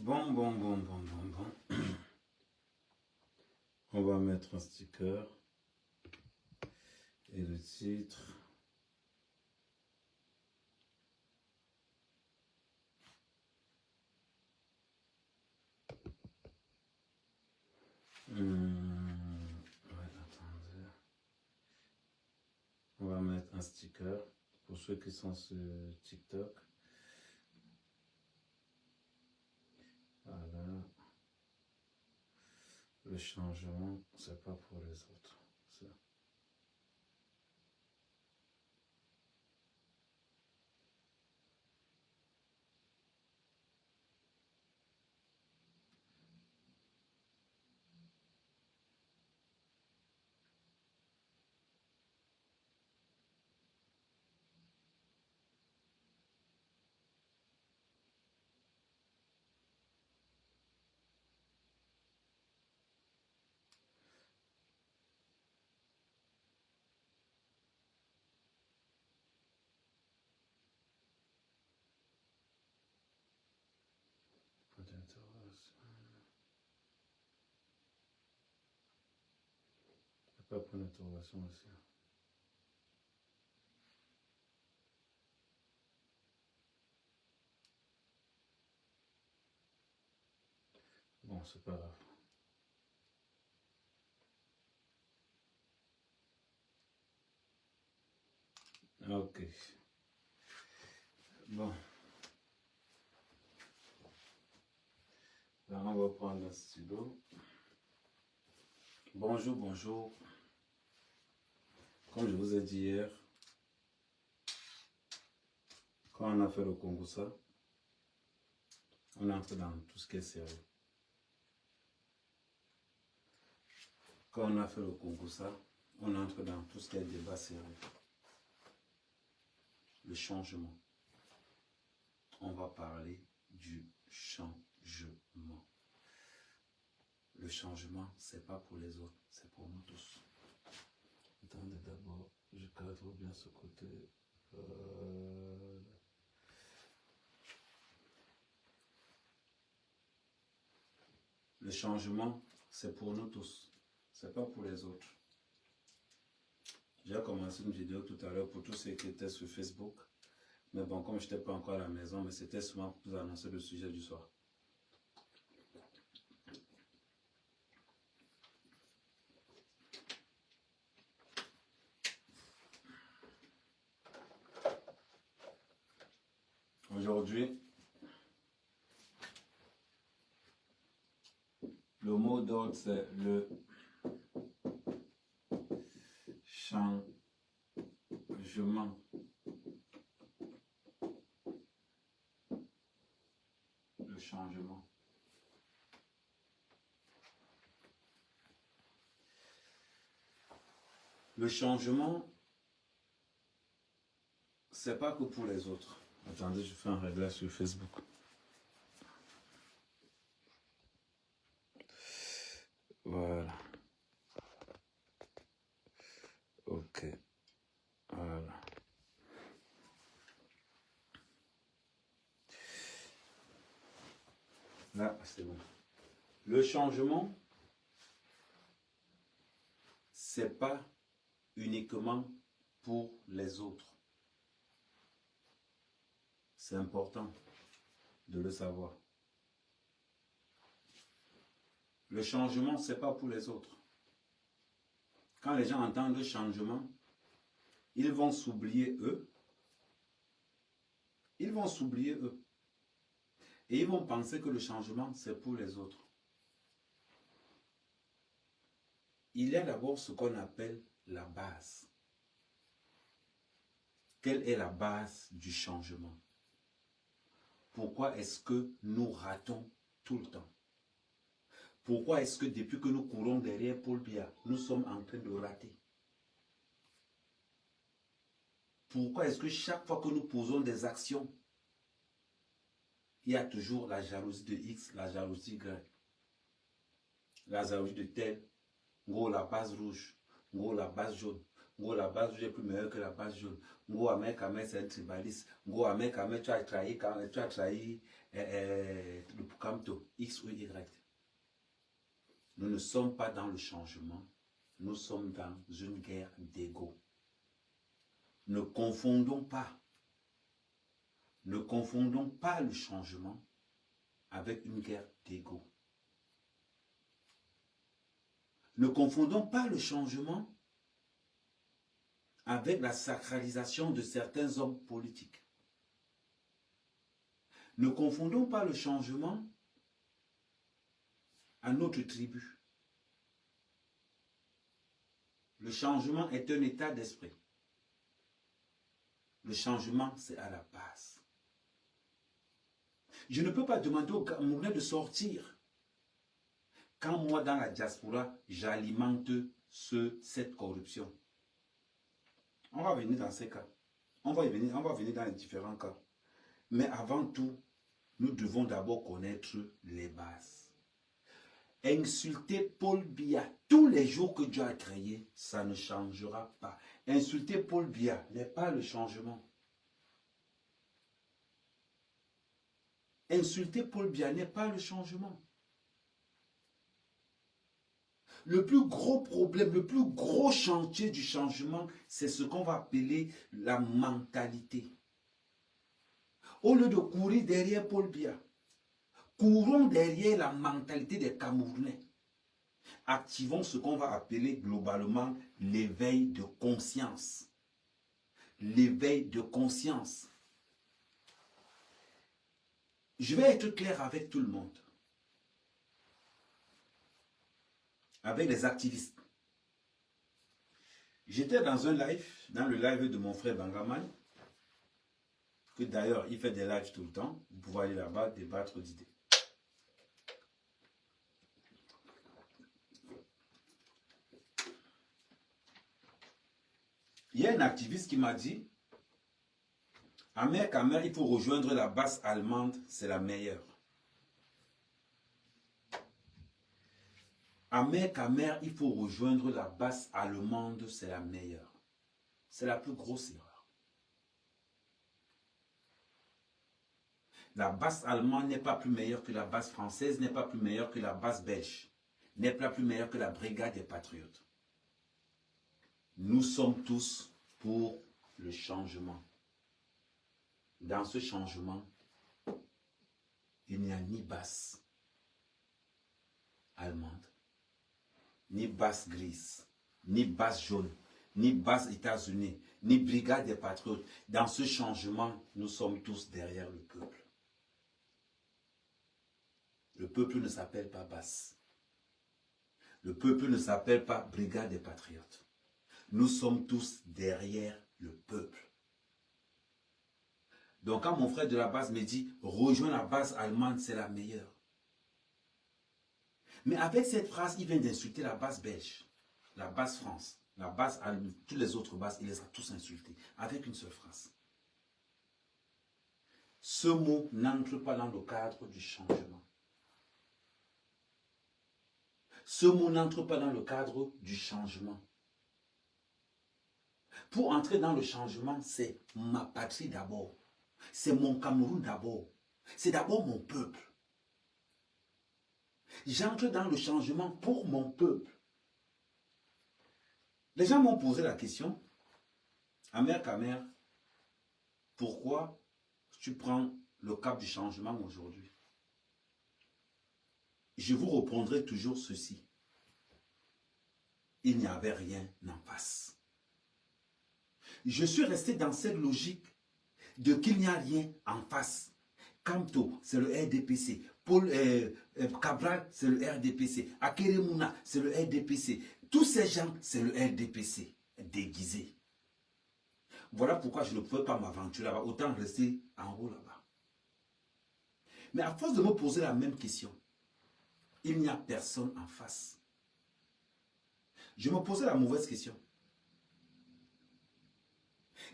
Bon. On va mettre un sticker et le titre. Attendez. On va mettre un sticker pour ceux qui sont sur TikTok. Voilà. Le changement, c'est pas pour les autres. Ça. Point d'interrogation. Il n'y a pas point d'interrogation aussi. Bon, c'est pas grave. Ok. Bon. Là, on va prendre un stylo. Bonjour. Comme je vous ai dit hier, quand on a fait le Kongosa, on entre dans tout ce qui est sérieux. Quand on a fait le Kongosa, on entre dans tout ce qui est débat sérieux. Le changement. On va parler du changement. Le changement, c'est pas pour les autres, c'est pour nous tous. Attendez d'abord, je cadre bien ce côté. Le changement, c'est pour nous tous, c'est pas pour les autres. J'ai commencé une vidéo tout à l'heure pour tous ceux qui étaient sur Facebook. Mais bon, comme je n'étais pas encore à la maison, mais c'était seulement pour vous annoncer le sujet du soir. Aujourd'hui, le mot d'ordre, c'est le changement. Le changement. Le changement, c'est pas que pour les autres. Attendez, je fais un réglage sur Facebook. Voilà. Ok. Voilà. Là, c'est bon. Le changement, c'est pas uniquement pour les autres. C'est important de le savoir. Le changement, c'est pas pour les autres. Quand les gens entendent le changement, ils vont s'oublier eux. Ils vont s'oublier eux. Et ils vont penser que le changement, c'est pour les autres. Il y a d'abord ce qu'on appelle la base. Quelle est la base du changement? Pourquoi est-ce que nous ratons tout le temps? Pourquoi est-ce que depuis que nous courons derrière Paul Biya, nous sommes en train de rater? Pourquoi est-ce que chaque fois que nous posons des actions, il y a toujours la jalousie de X, la jalousie de Y, la jalousie de tel, gros la base rouge, gros la base jaune, Ngo, la base rouge est plus meilleure que la base jaune. Ngo, Ahmed Ahmed, c'est un tribaliste. Ngo, Ahmed Ahmed, tu as trahi le Poukamto, X ou Y. Nous ne sommes pas dans le changement. Nous sommes dans une guerre d'ego. Ne confondons pas. Ne confondons pas le changement avec une guerre d'ego. Ne confondons pas le changement avec la sacralisation de certains hommes politiques. Ne confondons pas le changement à notre tribu. Le changement est un état d'esprit. Le changement, c'est à la base. Je ne peux pas demander aux Camerounais de sortir quand moi, dans la diaspora, j'alimente cette corruption. On va venir dans ces cas. On va venir dans les différents cas. Mais avant tout, nous devons d'abord connaître les bases. Insulter Paul Biya tous les jours que Dieu a créé, ça ne changera pas. Insulter Paul Biya n'est pas le changement. Insulter Paul Biya n'est pas le changement. Le plus gros problème, le plus gros chantier du changement, c'est ce qu'on va appeler la mentalité. Au lieu de courir derrière Paul Biya, courons derrière la mentalité des Camerounais. Activons ce qu'on va appeler globalement l'éveil de conscience. L'éveil de conscience. Je vais être clair avec tout le monde. Avec les activistes. J'étais dans un live, dans le live de mon frère Bangaman, que d'ailleurs il fait des lives tout le temps. Vous pouvez aller là-bas débattre d'idées. Il y a un activiste qui m'a dit, Ahmed Ahmed, il faut rejoindre la base allemande, c'est la meilleure. Ahmed Ahmed, il faut rejoindre la base allemande, c'est la meilleure. C'est la plus grosse erreur. La base allemande n'est pas plus meilleure que la base française, n'est pas plus meilleure que la base belge, n'est pas plus meilleure que la brigade des patriotes. Nous sommes tous pour le changement. Dans ce changement, il n'y a ni base allemande, ni base grise, ni base jaune, ni base États-Unis, ni brigade des patriotes. Dans ce changement, nous sommes tous derrière le peuple. Le peuple ne s'appelle pas base. Le peuple ne s'appelle pas brigade des patriotes. Nous sommes tous derrière le peuple. Donc quand mon frère de la base me dit « Rejoins la base allemande, c'est la meilleure ». Mais avec cette phrase, il vient d'insulter la base belge, la base France, la base allemande, toutes les autres bases, il les a tous insultés. Avec une seule phrase. Ce mot n'entre pas dans le cadre du changement. Ce mot n'entre pas dans le cadre du changement. Pour entrer dans le changement, c'est ma patrie d'abord. C'est mon Cameroun d'abord. C'est d'abord mon peuple. J'entre dans le changement pour mon peuple. Les gens m'ont posé la question, Ahmed Ahmed, pourquoi tu prends le cap du changement aujourd'hui? Je vous répondrai toujours ceci. Il n'y avait rien en face. Je suis resté dans cette logique de qu'il n'y a rien en face. Kamto, c'est le RDPC. Paul Cabral, c'est le RDPC. Akeremouna, c'est le RDPC. Tous ces gens, c'est le RDPC déguisé. Voilà pourquoi je ne pouvais pas m'aventurer là-bas. Autant rester en haut là-bas. Mais à force de me poser la même question, il n'y a personne en face. Je me posais la mauvaise question.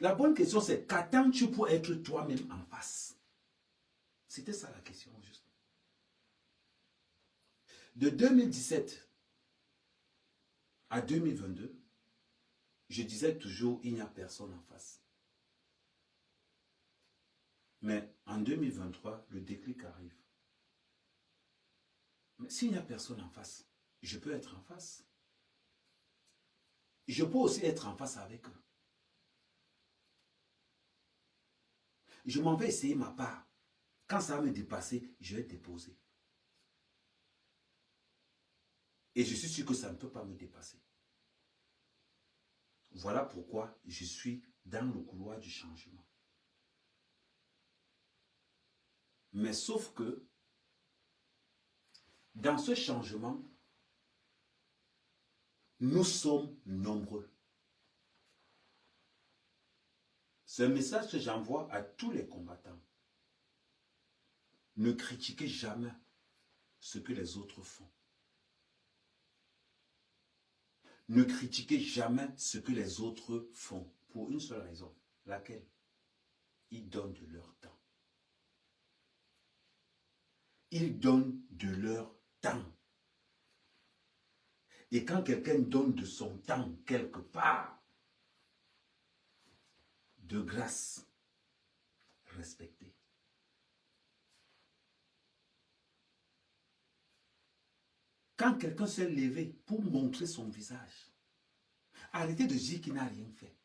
La bonne question, c'est qu'attends-tu pour être toi-même en face? C'était ça la question, juste. De 2017 à 2022, je disais toujours, il n'y a personne en face. Mais en 2023, le déclic arrive. Mais s'il n'y a personne en face, je peux être en face. Je peux aussi être en face avec eux. Je m'en vais essayer ma part. Quand ça va me dépasser, je vais déposer. Et je suis sûr que ça ne peut pas me dépasser. Voilà pourquoi je suis dans le couloir du changement. Mais sauf que, dans ce changement, nous sommes nombreux. C'est un message que j'envoie à tous les combattants. Ne critiquez jamais ce que les autres font. Ne critiquez jamais ce que les autres font. Pour une seule raison. Laquelle? Ils donnent de leur temps. Ils donnent de leur temps. Et quand quelqu'un donne de son temps quelque part, de grâce, respectez. Quand quelqu'un s'est levé pour montrer son visage, arrêtez de dire qu'il n'a rien fait.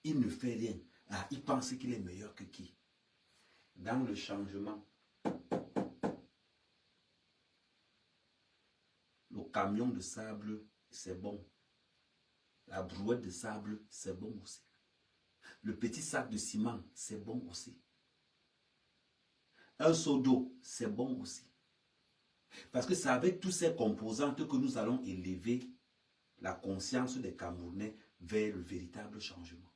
Il ne fait rien. Ah, il pense qu'il est meilleur que qui? Dans le changement, le camion de sable, c'est bon. La brouette de sable, c'est bon aussi. Le petit sac de ciment, c'est bon aussi. Un seau d'eau, c'est bon aussi. Parce que c'est avec tous ces composantes que nous allons élever la conscience des Camerounais vers le véritable changement.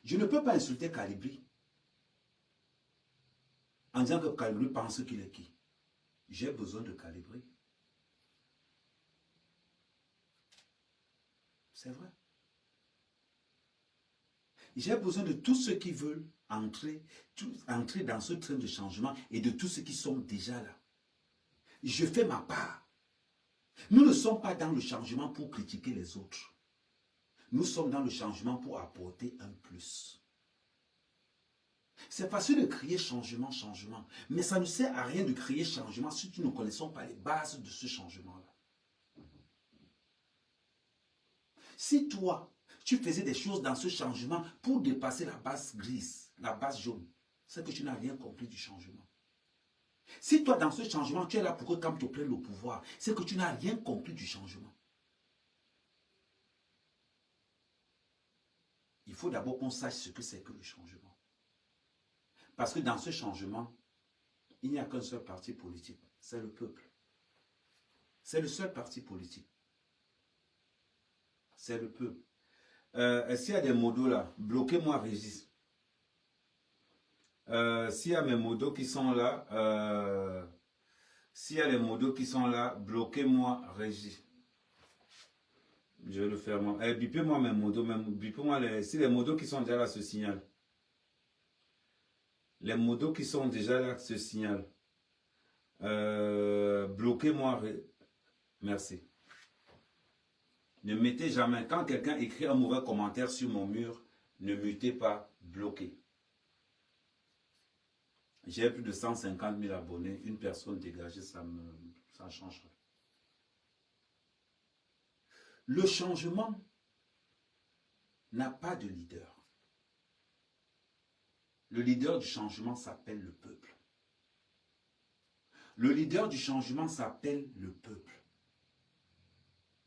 Je ne peux pas insulter Calibri en disant que Calibri pense qu'il est qui. J'ai besoin de Calibri. C'est vrai. J'ai besoin de tous ceux qui veulent entrer dans ce train de changement et de tous ceux qui sont déjà là. Je fais ma part. Nous ne sommes pas dans le changement pour critiquer les autres. Nous sommes dans le changement pour apporter un plus. C'est facile de crier changement, changement. Mais ça ne sert à rien de crier changement si nous ne connaissons pas les bases de ce changement-là. Si toi, tu faisais des choses dans ce changement pour dépasser la base grise, la base jaune, c'est que tu n'as rien compris du changement. Si toi, dans ce changement, tu es là pour que quand tu prennes le pouvoir, c'est que tu n'as rien compris du changement. Il faut d'abord qu'on sache ce que c'est que le changement. Parce que dans ce changement, il n'y a qu'un seul parti politique, c'est le peuple. C'est le seul parti politique. C'est le peuple. Est-ce qu'il y a des modos là? Bloquez-moi, Régis. S'il y a mes modos qui sont là, s'il y a les modos qui sont là, bloquez-moi, Régis. Je vais le faire moi. Bipez-moi mes modos, bipez-moi si les modos qui sont déjà là se signalent. Les modos qui sont déjà là se signalent. Bloquez-moi. Merci. Ne mettez jamais, quand quelqu'un écrit un mauvais commentaire sur mon mur, ne mutez pas, bloquez. J'ai plus de 150 000 abonnés, une personne dégagée, ça changerait. Le changement n'a pas de leader. Le leader du changement s'appelle le peuple. Le leader du changement s'appelle le peuple.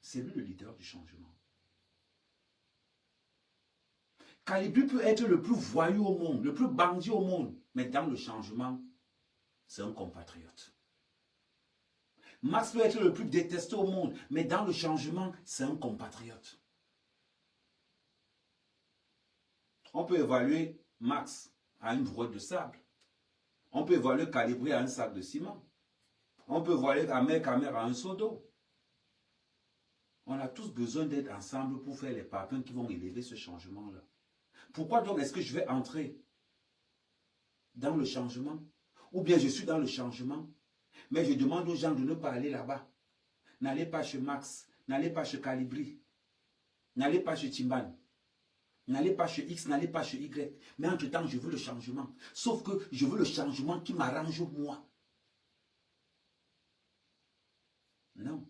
C'est lui le leader du changement. Calibri peut être le plus voyou au monde, le plus bandit au monde, mais dans le changement, c'est un compatriote. Max peut être le plus détesté au monde, mais dans le changement, c'est un compatriote. On peut évaluer Max à une brouette de sable. On peut évaluer Calibri à un sac de ciment. On peut évaluer Amer à un seau d'eau. On a tous besoin d'être ensemble pour faire les parpaings qui vont élever ce changement-là. Pourquoi donc est-ce que je vais entrer dans le changement? Ou bien je suis dans le changement, mais je demande aux gens de ne pas aller là-bas. N'allez pas chez Max, n'allez pas chez Calibri. N'allez pas chez Timban. N'allez pas chez X, n'allez pas chez Y. Mais entre-temps, je veux le changement. Sauf que je veux le changement qui m'arrange moi. Non.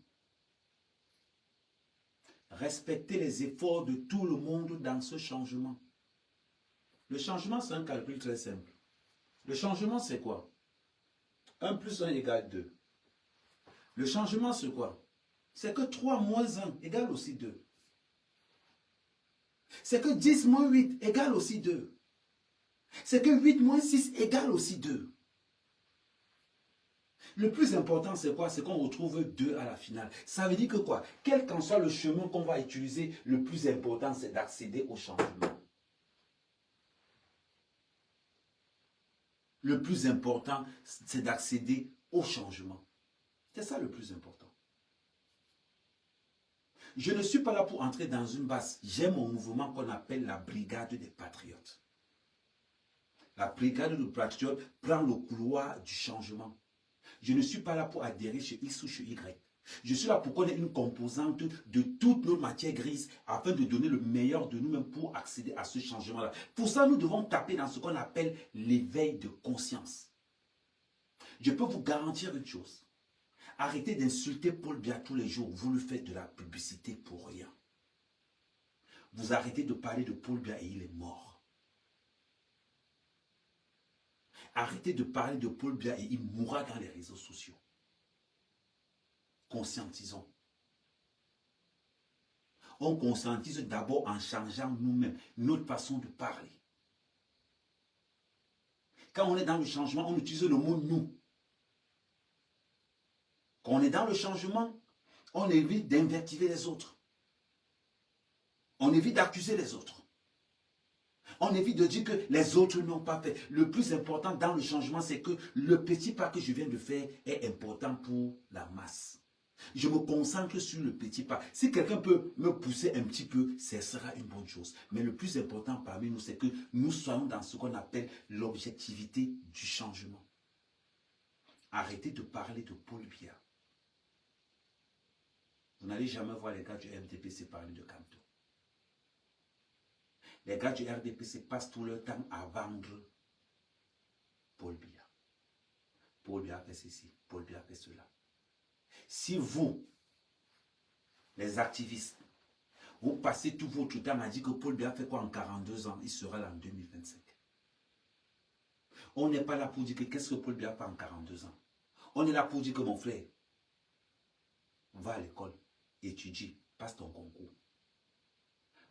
Respectez les efforts de tout le monde dans ce changement. Le changement, c'est un calcul très simple. Le changement, c'est quoi? 1 plus 1 égale 2. Le changement, c'est quoi? C'est que 3 moins 1 égale aussi 2. C'est que 10 moins 8 égale aussi 2. C'est que 8 moins 6 égale aussi 2. Le plus important, c'est quoi? C'est qu'on retrouve 2 à la finale. Ça veut dire que quoi? Quel qu'en soit le chemin qu'on va utiliser, le plus important, c'est d'accéder au changement. Le plus important, c'est d'accéder au changement. C'est ça le plus important. Je ne suis pas là pour entrer dans une base. J'ai mon mouvement qu'on appelle la brigade des patriotes. La brigade des patriotes prend le couloir du changement. Je ne suis pas là pour adhérer chez X ou chez Y. Je suis là pour connaître une composante de toutes nos matières grises afin de donner le meilleur de nous-mêmes pour accéder à ce changement-là. Pour ça, nous devons taper dans ce qu'on appelle l'éveil de conscience. Je peux vous garantir une chose. Arrêtez d'insulter Paul Biya tous les jours. Vous lui faites de la publicité pour rien. Vous arrêtez de parler de Paul Biya et il est mort. Arrêtez de parler de Paul Biya et il mourra dans les réseaux sociaux. Conscientisons. On conscientise d'abord en changeant nous-mêmes, notre façon de parler. Quand on est dans le changement, on utilise le mot « nous ». Quand on est dans le changement, on évite d'invectiver les autres. On évite d'accuser les autres. On évite de dire que les autres n'ont pas fait. Le plus important dans le changement, c'est que le petit pas que je viens de faire est important pour la masse. Je me concentre sur le petit pas. Si quelqu'un peut me pousser un petit peu, ce sera une bonne chose. Mais le plus important parmi nous, c'est que nous soyons dans ce qu'on appelle l'objectivité du changement. Arrêtez de parler de Paul Biya. Vous n'allez jamais voir les gars du RDPC parler de Kanto. Les gars du RDPC passent tout leur temps à vendre Paul Biya. Paul Biya fait ceci, Paul Biya fait cela. Si vous, les activistes, vous passez tout votre temps à dire que Paul Biya fait quoi en 42 ans, il sera là en 2025. On n'est pas là pour dire que qu'est-ce que Paul Biya fait en 42 ans. On est là pour dire que mon frère, va à l'école, étudie, passe ton concours.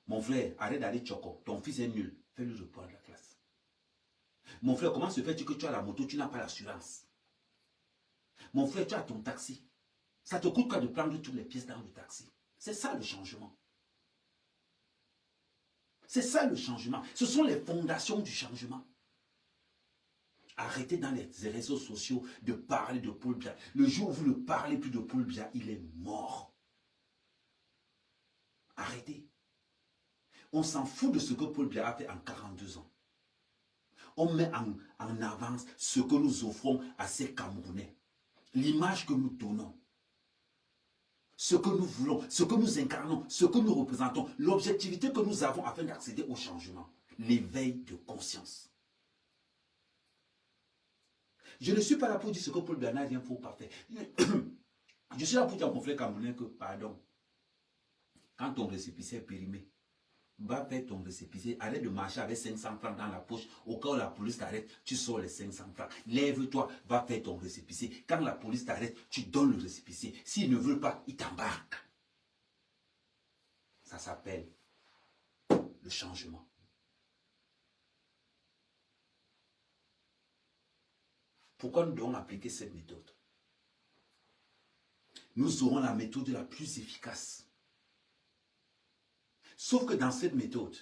Mon frère, arrête d'aller choco, ton fils est nul, fais-lui reprendre la classe. Mon frère, comment se fait-il que tu as la moto, tu n'as pas l'assurance? Mon frère, tu as ton taxi. Ça te coûte quoi de prendre toutes les pièces dans le taxi? C'est ça le changement. C'est ça le changement. Ce sont les fondations du changement. Arrêtez dans les réseaux sociaux de parler de Paul Biya. Le jour où vous ne parlez plus de Paul Biya, il est mort. Arrêtez. On s'en fout de ce que Paul Biya a fait en 42 ans. On met en avance ce que nous offrons à ces Camerounais. L'image que nous donnons. Ce que nous voulons, ce que nous incarnons, ce que nous représentons, l'objectivité que nous avons afin d'accéder au changement. L'éveil de conscience. Je ne suis pas là pour dire ce que Paul Biya n'a rien pour pas faire. Je suis là pour dire à mon frère camerounais que, pardon, quand ton récépissé est périmé, va faire ton récépissé, arrête de marcher avec 500 francs dans la poche, au cas où la police t'arrête, tu sors les 500 francs. Lève-toi, va faire ton récépissé. Quand la police t'arrête, tu donnes le récépissé. S'ils ne veulent pas, ils t'embarquent. Ça s'appelle le changement. Pourquoi nous devons appliquer cette méthode? Nous aurons la méthode la plus efficace. Sauf que dans cette méthode,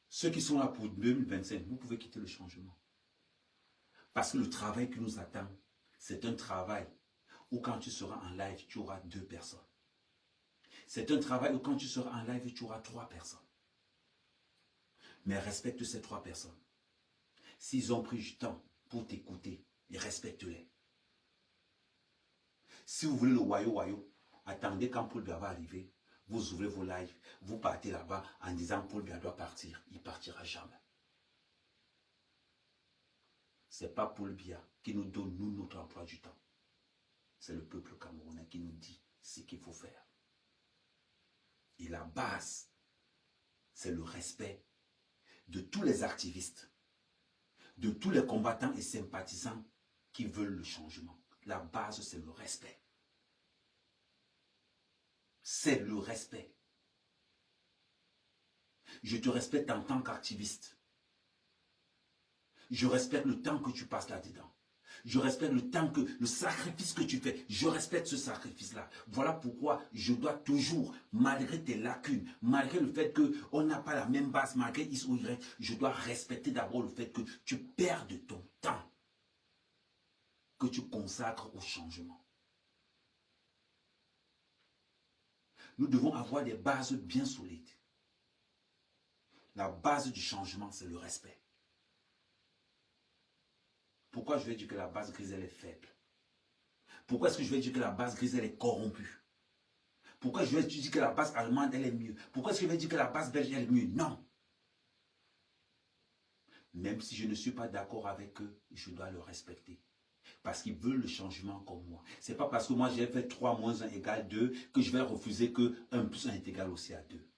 ceux qui sont là pour 2025, vous pouvez quitter le changement. Parce que le travail qui nous attend, c'est un travail où quand tu seras en live, tu auras 2 personnes. C'est un travail où quand tu seras en live, tu auras 3 personnes. Mais respecte ces 3 personnes. S'ils ont pris du temps pour t'écouter, respecte-les. Si vous voulez le wayo, attendez quand Paul Biya va arriver. vous ouvrez vos lives, vous partez là-bas en disant Paul Biya doit partir. Il ne partira jamais. Ce n'est pas Paul Biya qui nous donne, nous, notre emploi du temps. C'est le peuple camerounais qui nous dit ce qu'il faut faire. Et la base, c'est le respect de tous les activistes, de tous les combattants et sympathisants qui veulent le changement. La base, c'est le respect. C'est le respect. Je te respecte en tant qu'activiste. Je respecte le temps que tu passes là-dedans. Je respecte le sacrifice que tu fais. Je respecte ce sacrifice-là. Voilà pourquoi je dois toujours, malgré tes lacunes, malgré le fait qu'on n'a pas la même base, malgré X ou Y, je dois respecter d'abord le fait que tu perds de ton temps, que tu consacres au changement. Nous devons avoir des bases bien solides. La base du changement, c'est le respect. Pourquoi je vais dire que la base grise, elle est faible? Pourquoi est-ce que je vais dire que la base grise, elle est corrompue? Pourquoi je vais dire que la base allemande, elle est mieux? Pourquoi est-ce que je vais dire que la base belge, elle est mieux? Non. Même si je ne suis pas d'accord avec eux, je dois le respecter. Parce qu'ils veulent le changement comme moi. Ce n'est pas parce que moi j'ai fait 3 moins 1 égale 2 que je vais refuser que 1 plus 1 est égal aussi à 2.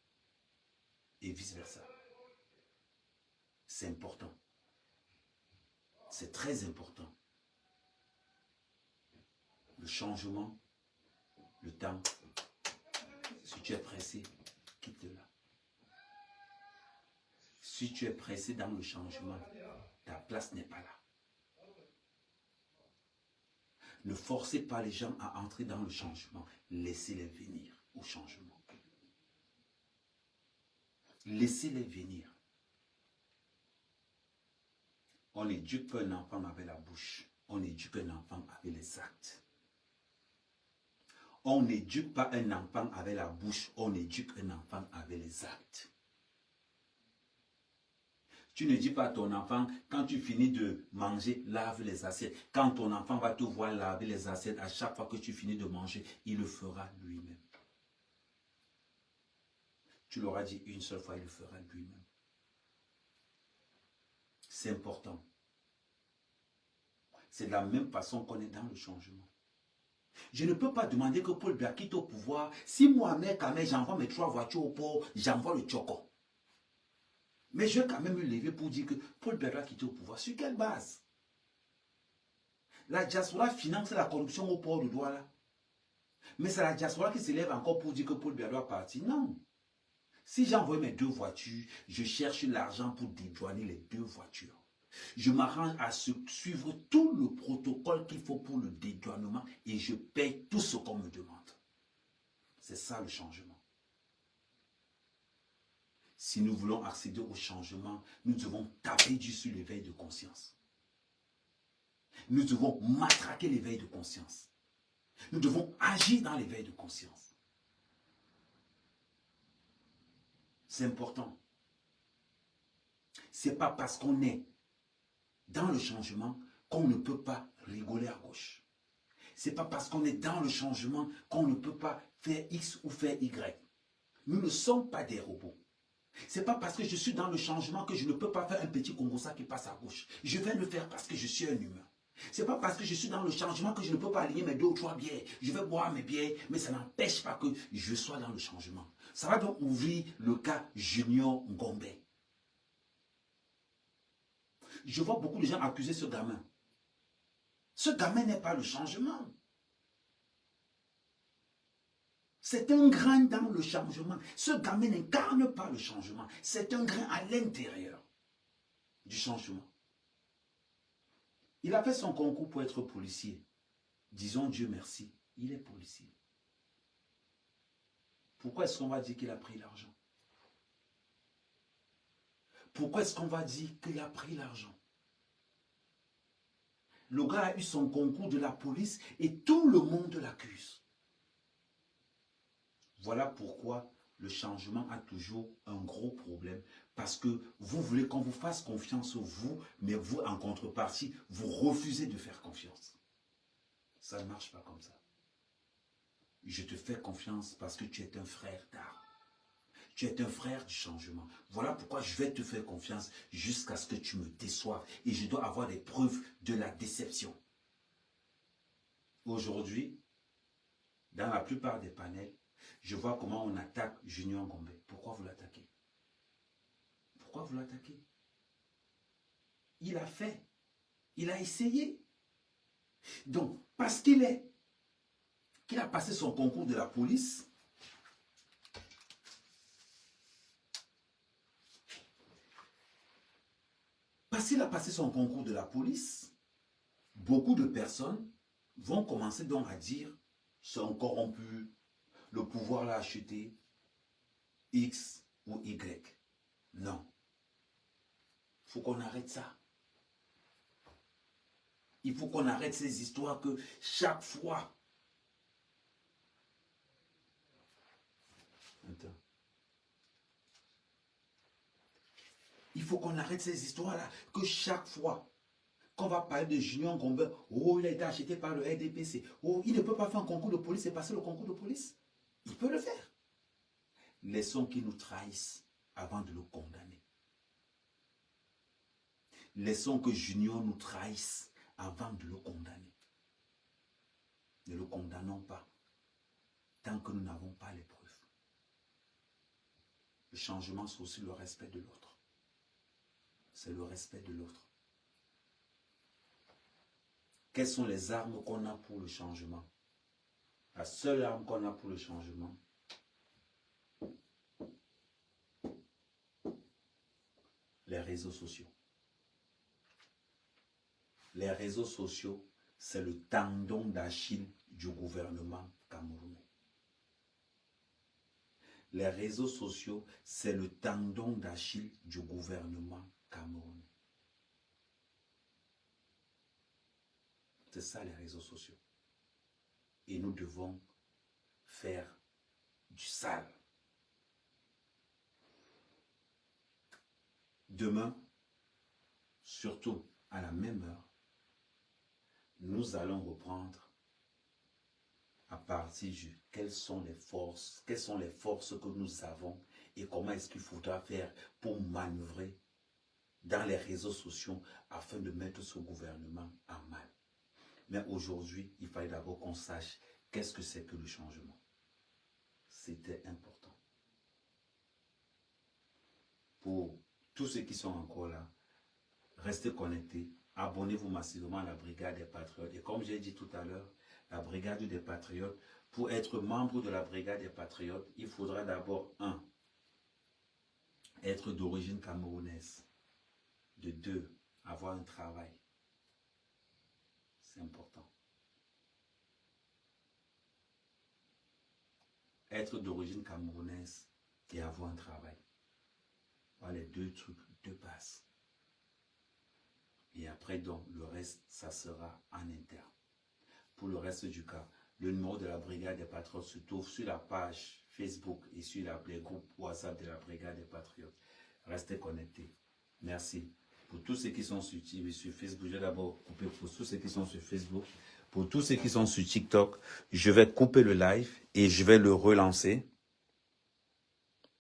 Et vice versa. C'est important. C'est très important. Le changement, le temps, si tu es pressé, quitte-la. Si tu es pressé dans le changement, ta place n'est pas là. Ne forcez pas les gens à entrer dans le changement. Laissez-les venir au changement. Laissez-les venir. On n'éduque pas un enfant avec la bouche. On éduque un enfant avec les actes. On n'éduque pas un enfant avec la bouche. On éduque un enfant avec les actes. Tu ne dis pas à ton enfant, quand tu finis de manger, lave les assiettes. Quand ton enfant va te voir laver les assiettes, à chaque fois que tu finis de manger, il le fera lui-même. Tu l'auras dit une seule fois, il le fera lui-même. C'est important. C'est de la même façon qu'on est dans le changement. Je ne peux pas demander que Paul Biya quitte au pouvoir. Si Mohamed Kamel, j'envoie mes 3 voitures au port, j'envoie le Tchoko. Mais je vais quand même me lever pour dire que Paul Biya doit quitter au pouvoir. Sur quelle base? La diaspora finance la corruption au port de Douala. Mais c'est la diaspora qui se lève encore pour dire que Paul Biya doit partir. Non. Si j'envoie mes 2 voitures, je cherche l'argent pour dédouaner les 2 voitures. Je m'arrange à suivre tout le protocole qu'il faut pour le dédouanement et je paye tout ce qu'on me demande. C'est ça le changement. Si nous voulons accéder au changement, nous devons taper sur l'éveil de conscience. Nous devons matraquer l'éveil de conscience. Nous devons agir dans l'éveil de conscience. C'est important. Ce n'est pas parce qu'on est dans le changement qu'on ne peut pas rigoler à gauche. Ce n'est pas parce qu'on est dans le changement qu'on ne peut pas faire X ou faire Y. Nous ne sommes pas des robots. Ce n'est pas parce que je suis dans le changement que je ne peux pas faire un petit Congossa qui passe à gauche. Je vais le faire parce que je suis un humain. Ce n'est pas parce que je suis dans le changement que je ne peux pas aligner mes 2 ou 3 bières. Je vais boire mes bières, mais ça n'empêche pas que je sois dans le changement. Ça va donc ouvrir le cas Junior Ngombe. Je vois beaucoup de gens accuser ce gamin. Ce gamin n'est pas le changement. C'est un grain dans le changement. Ce gamin n'incarne pas le changement. C'est un grain à l'intérieur du changement. Il a fait son concours pour être policier. Disons Dieu merci, il est policier. Pourquoi est-ce qu'on va dire qu'il a pris l'argent? Pourquoi est-ce qu'on va dire qu'il a pris l'argent? Le gars a eu son concours de la police et tout le monde l'accuse. Voilà pourquoi le changement a toujours un gros problème. Parce que vous voulez qu'on vous fasse confiance, vous, mais vous, en contrepartie, vous refusez de faire confiance. Ça ne marche pas comme ça. Je te fais confiance parce que tu es un frère d'armes. Tu es un frère du changement. Voilà pourquoi je vais te faire confiance jusqu'à ce que tu me déçoives. Et je dois avoir des preuves de la déception. Aujourd'hui, dans la plupart des panels, je vois comment on attaque Junior Ngombe. Pourquoi vous l'attaquez? Pourquoi vous l'attaquez? Il a fait. Il a essayé. Donc, parce qu'il a passé son concours de la police, parce qu'il a passé son concours de la police, beaucoup de personnes vont commencer donc à dire c'est un corrompu, le pouvoir l'a acheté, X ou Y. Non. Il faut qu'on arrête ça. Il faut qu'on arrête ces histoires que chaque fois... Attends. Il faut qu'on arrête ces histoires-là, que chaque fois qu'on va parler de Junior Ngombe, oh, il a été acheté par le RDPC, oh, il ne peut pas faire un concours de police et passer le concours de police. Il peut le faire. Laissons qu'ils nous trahissent avant de le condamner. Laissons que Junior nous trahisse avant de le condamner. Ne le condamnons pas tant que nous n'avons pas les preuves. Le changement, c'est aussi le respect de l'autre. C'est le respect de l'autre. Quelles sont les armes qu'on a pour le changement? La seule arme qu'on a pour le changement, les réseaux sociaux. Les réseaux sociaux, c'est le tendon d'Achille du gouvernement camerounais. Les réseaux sociaux, c'est le tendon d'Achille du gouvernement camerounais. C'est ça les réseaux sociaux. Et nous devons faire du sale. Demain, surtout à la même heure, nous allons reprendre à partir de quelles sont les forces que nous avons et comment est-ce qu'il faudra faire pour manœuvrer dans les réseaux sociaux afin de mettre ce gouvernement en mal. Mais aujourd'hui, il fallait d'abord qu'on sache qu'est-ce que c'est que le changement. C'était important. Pour tous ceux qui sont encore là, restez connectés. Abonnez-vous massivement à la Brigade des Patriotes. Et comme j'ai dit tout à l'heure, la Brigade des Patriotes, pour être membre de la Brigade des Patriotes, il faudra d'abord, 1, être d'origine camerounaise. De 2, avoir un travail. C'est important. Être d'origine camerounaise et avoir un travail. Voilà les 2 trucs de base. Et après, donc, le reste, ça sera en interne. Pour le reste du cas, le numéro de la Brigade des Patriotes se trouve sur la page Facebook et sur les groupes WhatsApp de la Brigade des Patriotes. Restez connectés. Merci. Pour tous ceux qui sont sur Facebook, je vais d'abord couper pour tous ceux qui sont sur Facebook. Pour tous ceux qui sont sur TikTok, je vais couper le live et je vais le relancer.